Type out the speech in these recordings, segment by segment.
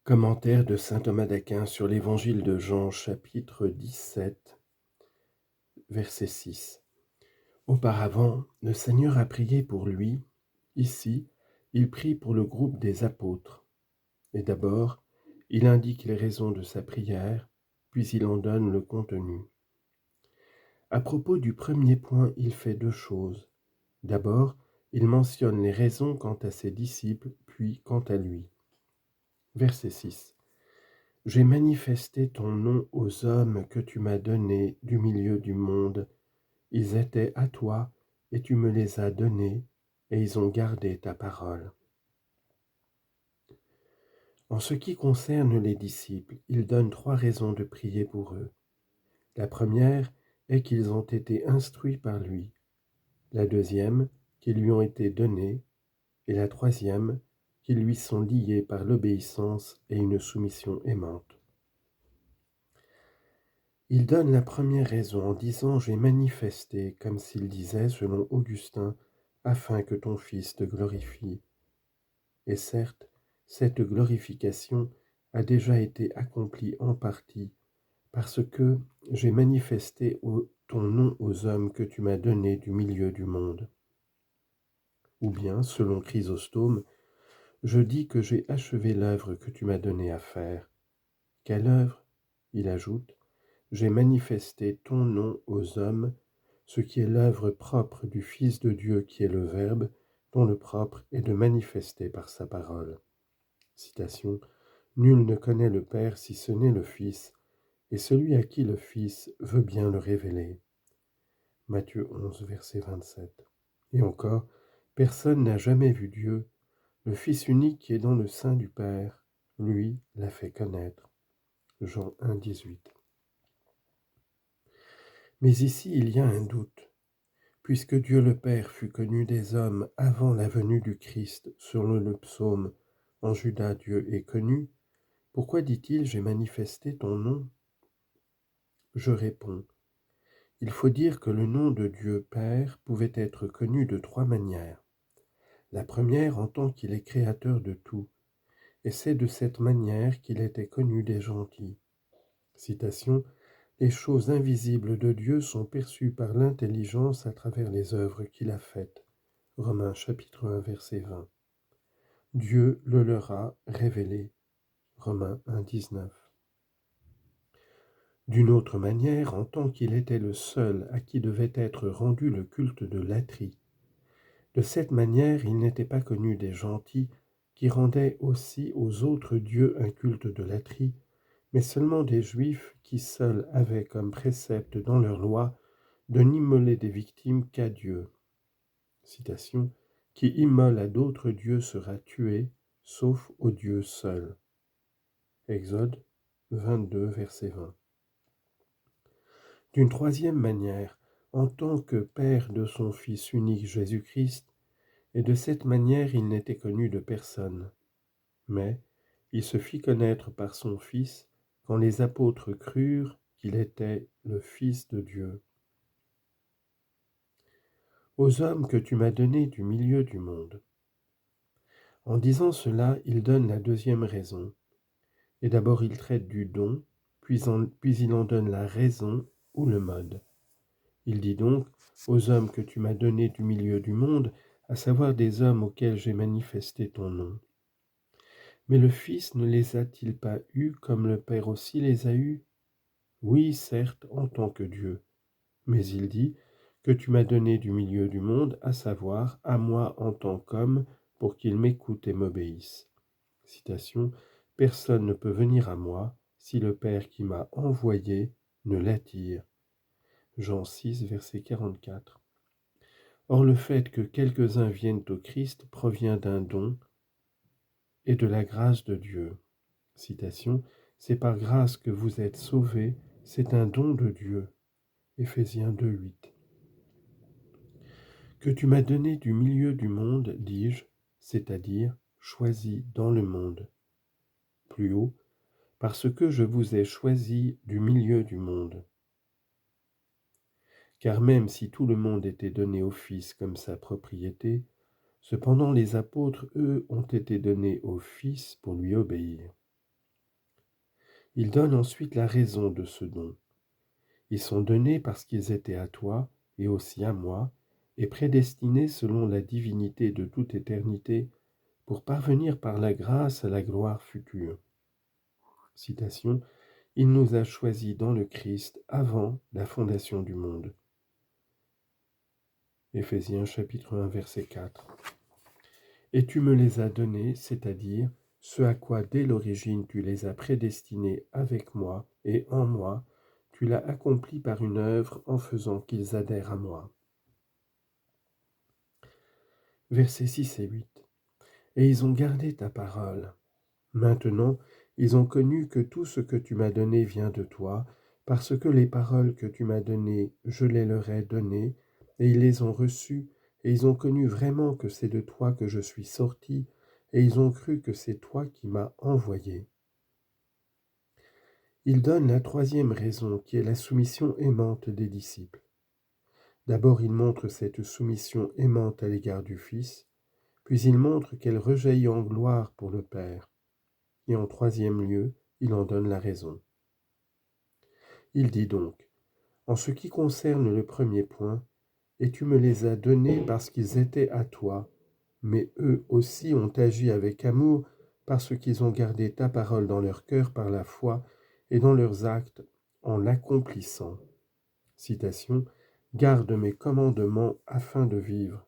Commentaire de saint Thomas d'Aquin sur l'Évangile de Jean, chapitre 17, verset 6. Auparavant, le Seigneur a prié pour lui. Ici, il prie pour le groupe des apôtres. Et d'abord, il indique les raisons de sa prière, puis il en donne le contenu. À propos du premier point, il fait deux choses. D'abord, il mentionne les raisons quant à ses disciples, puis quant à lui. Verset 6. J'ai manifesté ton nom aux hommes que tu m'as donnés du milieu du monde. Ils étaient à toi, et tu me les as donnés, et ils ont gardé ta parole. En ce qui concerne les disciples, il donne trois raisons de prier pour eux. La première est qu'ils ont été instruits par lui. La deuxième, qu'ils lui ont été donnés. Et la troisième, qu'ils lui sont liés par l'obéissance et une soumission aimante. Il donne la première raison en disant « J'ai manifesté », comme s'il disait, selon Augustin, « afin que ton Fils te glorifie ». Et certes, cette glorification a déjà été accomplie en partie, parce que « j'ai manifesté ton nom aux hommes que tu m'as donnés du milieu du monde ». Ou bien, selon Chrysostome, « Je dis que j'ai achevé l'œuvre que tu m'as donné à faire ». Quelle œuvre ? Il ajoute, j'ai manifesté ton nom aux hommes, ce qui est l'œuvre propre du Fils de Dieu qui est le Verbe, dont le propre est de manifester par sa parole. Citation, nul ne connaît le Père si ce n'est le Fils, et celui à qui le Fils veut bien le révéler. Matthieu 11, verset 27. Et encore, personne n'a jamais vu Dieu, le Fils unique qui est dans le sein du Père, lui l'a fait connaître. Jean 1, 18. Mais ici, il y a un doute. Puisque Dieu le Père fut connu des hommes avant la venue du Christ, selon le psaume « En Juda, Dieu est connu », pourquoi dit-il « J'ai manifesté ton nom » ? Je réponds, il faut dire que le nom de Dieu Père pouvait être connu de trois manières. La première en tant qu'il est créateur de tout, et c'est de cette manière qu'il était connu des gentils. Citation, les choses invisibles de Dieu sont perçues par l'intelligence à travers les œuvres qu'il a faites. Romains chapitre 1, verset 20. Dieu le leur a révélé. Romains 1, 19. D'une autre manière, en tant qu'il était le seul à qui devait être rendu le culte de latrie. De cette manière, il n'était pas connu des gentils qui rendaient aussi aux autres dieux un culte de latrie, mais seulement des Juifs qui seuls avaient comme précepte dans leur loi de n'immoler des victimes qu'à Dieu. Citation, qui immole à d'autres dieux sera tué, sauf au Dieu seul. Exode 22, verset 20. D'une troisième manière, en tant que Père de son Fils unique Jésus-Christ, et de cette manière il n'était connu de personne. Mais il se fit connaître par son Fils quand les apôtres crurent qu'il était le Fils de Dieu. Aux hommes que tu m'as donnés du milieu du monde. En disant cela, il donne la deuxième raison. Et d'abord il traite du don, puis il en donne la raison ou le mode. Il dit donc aux hommes que tu m'as donnés du milieu du monde, à savoir des hommes auxquels j'ai manifesté ton nom. Mais le Fils ne les a-t-il pas eus comme le Père aussi les a eus ? Oui, certes, en tant que Dieu. Mais il dit que tu m'as donné du milieu du monde, à savoir à moi en tant qu'homme, pour qu'ils m'écoutent et m'obéissent. Citation, personne ne peut venir à moi si le Père qui m'a envoyé ne l'attire. Jean 6, verset 44. Or le fait que quelques-uns viennent au Christ provient d'un don et de la grâce de Dieu. Citation, c'est par grâce que vous êtes sauvés, c'est un don de Dieu. Éphésiens 2, 8. Que tu m'as donné du milieu du monde, dis-je, c'est-à-dire choisi dans le monde. Plus haut, parce que je vous ai choisi du milieu du monde. Car même si tout le monde était donné au Fils comme sa propriété, cependant les apôtres, eux, ont été donnés au Fils pour lui obéir. Il donne ensuite la raison de ce don. Ils sont donnés parce qu'ils étaient à toi et aussi à moi, et prédestinés selon la divinité de toute éternité, pour parvenir par la grâce à la gloire future. Citation. Il nous a choisis dans le Christ avant la fondation du monde. Éphésiens chapitre 1 verset 4. Et tu me les as donnés, c'est-à-dire ce à quoi dès l'origine tu les as prédestinés avec moi et en moi, tu l'as accompli par une œuvre en faisant qu'ils adhèrent à moi. Versets 6 et 8. Et ils ont gardé ta parole. Maintenant, ils ont connu que tout ce que tu m'as donné vient de toi, parce que les paroles que tu m'as données, je les leur ai données, et ils les ont reçues, et ils ont connu vraiment que c'est de toi que je suis sorti, et ils ont cru que c'est toi qui m'as envoyé. Il donne la troisième raison, qui est la soumission aimante des disciples. D'abord, il montre cette soumission aimante à l'égard du Fils, puis il montre qu'elle rejaillit en gloire pour le Père. Et en troisième lieu, il en donne la raison. Il dit donc, en ce qui concerne le premier point, et tu me les as donnés parce qu'ils étaient à toi, mais eux aussi ont agi avec amour parce qu'ils ont gardé ta parole dans leur cœur par la foi et dans leurs actes en l'accomplissant. Citation, garde mes commandements afin de vivre.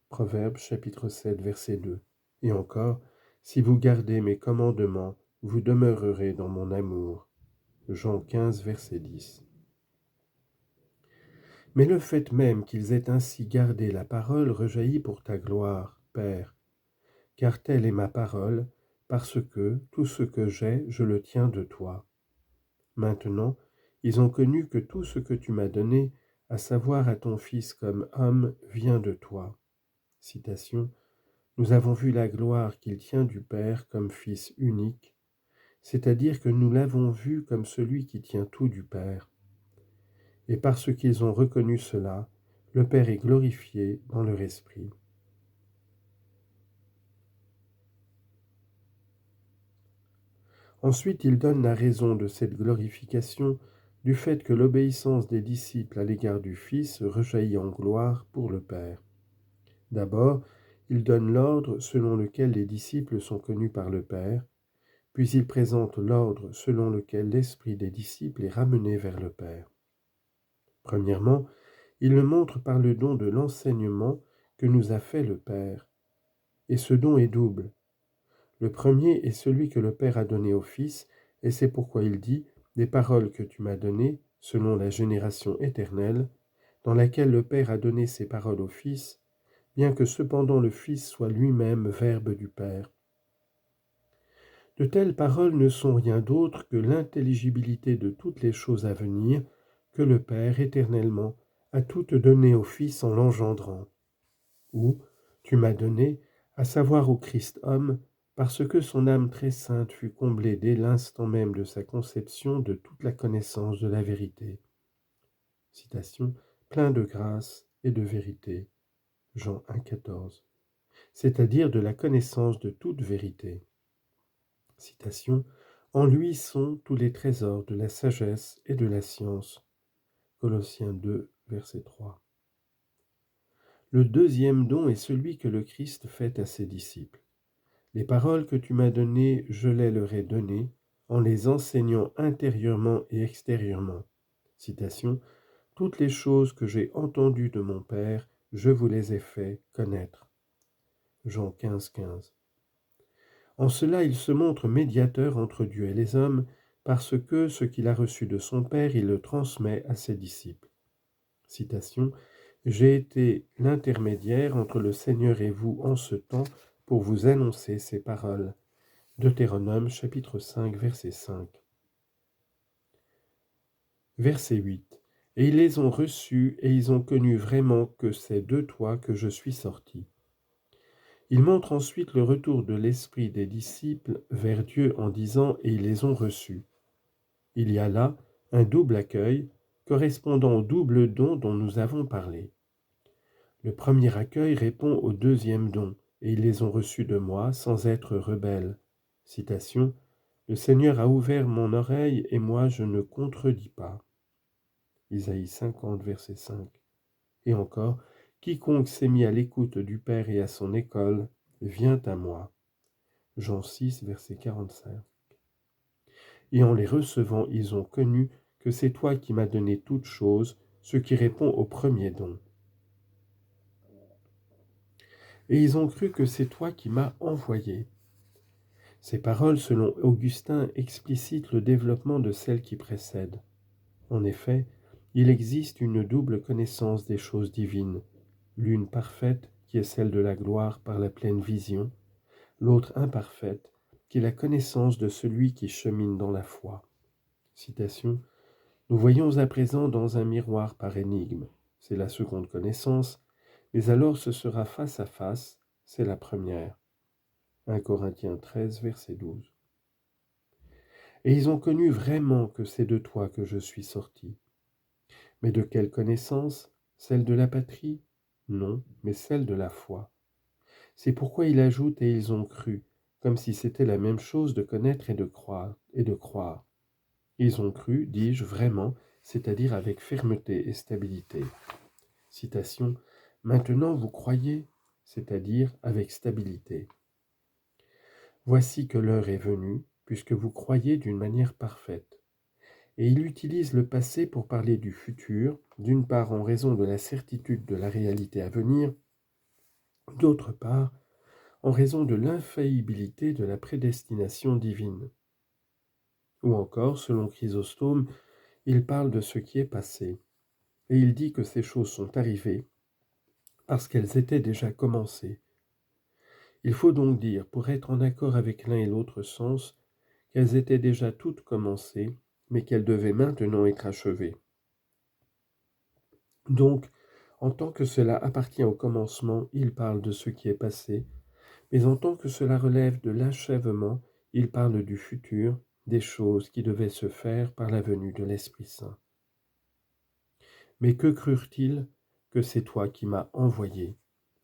Proverbes chapitre 7 verset 2. Et encore, si vous gardez mes commandements, vous demeurerez dans mon amour. Jean 15 verset 10. Mais le fait même qu'ils aient ainsi gardé la parole rejaillit pour ta gloire, Père, car telle est ma parole, parce que tout ce que j'ai, je le tiens de toi. Maintenant, ils ont connu que tout ce que tu m'as donné, à savoir à ton Fils comme homme, vient de toi. Citation. Nous avons vu la gloire qu'il tient du Père comme Fils unique, c'est-à-dire que nous l'avons vu comme celui qui tient tout du Père. Et parce qu'ils ont reconnu cela, le Père est glorifié dans leur esprit. Ensuite, il donne la raison de cette glorification du fait que l'obéissance des disciples à l'égard du Fils rejaillit en gloire pour le Père. D'abord, il donne l'ordre selon lequel les disciples sont connus par le Père, puis il présente l'ordre selon lequel l'esprit des disciples est ramené vers le Père. Premièrement, il le montre par le don de l'enseignement que nous a fait le Père. Et ce don est double. Le premier est celui que le Père a donné au Fils, et c'est pourquoi il dit « Des paroles que tu m'as données, selon la génération éternelle, dans laquelle le Père a donné ses paroles au Fils, bien que cependant le Fils soit lui-même Verbe du Père. » De telles paroles ne sont rien d'autre que l'intelligibilité de toutes les choses à venir, que le Père éternellement a toutes données au Fils en l'engendrant. Ou, tu m'as donné, à savoir au Christ homme, parce que son âme très sainte fut comblée dès l'instant même de sa conception de toute la connaissance de la vérité. Citation, plein de grâce et de vérité. Jean 1,14. C'est-à-dire de la connaissance de toute vérité. Citation, en lui sont tous les trésors de la sagesse et de la science. Colossiens 2, verset 3. Le deuxième don est celui que le Christ fait à ses disciples. Les paroles que tu m'as données, je les leur ai données, en les enseignant intérieurement et extérieurement. Citation, toutes les choses que j'ai entendues de mon Père, je vous les ai fait connaître. Jean 15, 15. En cela, il se montre médiateur entre Dieu et les hommes, parce que ce qu'il a reçu de son Père, il le transmet à ses disciples. Citation, j'ai été l'intermédiaire entre le Seigneur et vous en ce temps pour vous annoncer ces paroles. Deutéronome chapitre 5, verset 5. Verset 8. Et ils les ont reçus et ils ont connu vraiment que c'est de toi que je suis sorti. Il montre ensuite le retour de l'esprit des disciples vers Dieu en disant « et ils les ont reçus ». Il y a là un double accueil correspondant au double don dont nous avons parlé. Le premier accueil répond au deuxième don, et ils les ont reçus de moi sans être rebelles. Citation, Le Seigneur a ouvert mon oreille et moi je ne contredis pas. Isaïe 50, verset 5. Et encore, quiconque s'est mis à l'écoute du Père et à son école vient à moi. Jean 6, verset 45. Et en les recevant, ils ont connu que c'est toi qui m'as donné toutes choses, ce qui répond au premier don. Et ils ont cru que c'est toi qui m'as envoyé. Ces paroles, selon Augustin, explicitent le développement de celles qui précèdent. En effet, il existe une double connaissance des choses divines, l'une parfaite, qui est celle de la gloire par la pleine vision, l'autre imparfaite, qui est la connaissance de celui qui chemine dans la foi. Citation. Nous voyons à présent dans un miroir par énigme, c'est la seconde connaissance, mais alors ce sera face à face, c'est la première. 1 Corinthiens 13, verset 12. Et ils ont connu vraiment que c'est de toi que je suis sorti. Mais de quelle connaissance? Celle de la patrie? Non, mais celle de la foi. C'est pourquoi il ajoute et ils ont cru, comme si c'était la même chose de connaître et de croire. Ils ont cru, dis-je, vraiment, c'est-à-dire avec fermeté et stabilité. Citation. Maintenant vous croyez, c'est-à-dire avec stabilité. Voici que l'heure est venue, puisque vous croyez d'une manière parfaite. Et il utilise le passé pour parler du futur, d'une part en raison de la certitude de la réalité à venir, d'autre part en raison de l'infaillibilité de la prédestination divine. Ou encore, selon Chrysostome, il parle de ce qui est passé, et il dit que ces choses sont arrivées parce qu'elles étaient déjà commencées. Il faut donc dire, pour être en accord avec l'un et l'autre sens, qu'elles étaient déjà toutes commencées, mais qu'elles devaient maintenant être achevées. Donc, en tant que cela appartient au commencement, il parle de ce qui est passé, mais en tant que cela relève de l'achèvement, il parle du futur, des choses qui devaient se faire par la venue de l'Esprit Saint. Mais que crurent-ils? Que c'est toi qui m'as envoyé.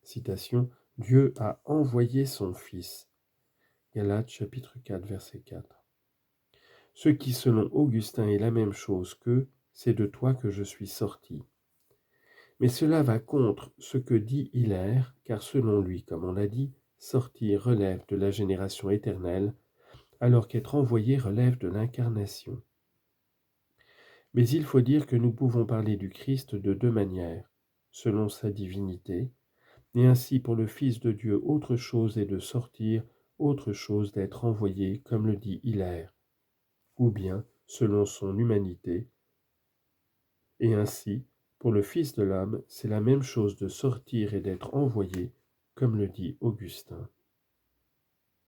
Citation, Dieu a envoyé son Fils. Galates chapitre 4, verset 4. Ce qui, selon Augustin, est la même chose que c'est de toi que je suis sorti. Mais cela va contre ce que dit Hilaire, car selon lui, comme on l'a dit, sortir relève de la génération éternelle, alors qu'être envoyé relève de l'incarnation. Mais il faut dire que nous pouvons parler du Christ de deux manières, selon sa divinité, et ainsi pour le Fils de Dieu autre chose est de sortir, autre chose d'être envoyé, comme le dit Hilaire, ou bien selon son humanité, et ainsi, pour le Fils de l'homme, c'est la même chose de sortir et d'être envoyé, comme le dit Augustin.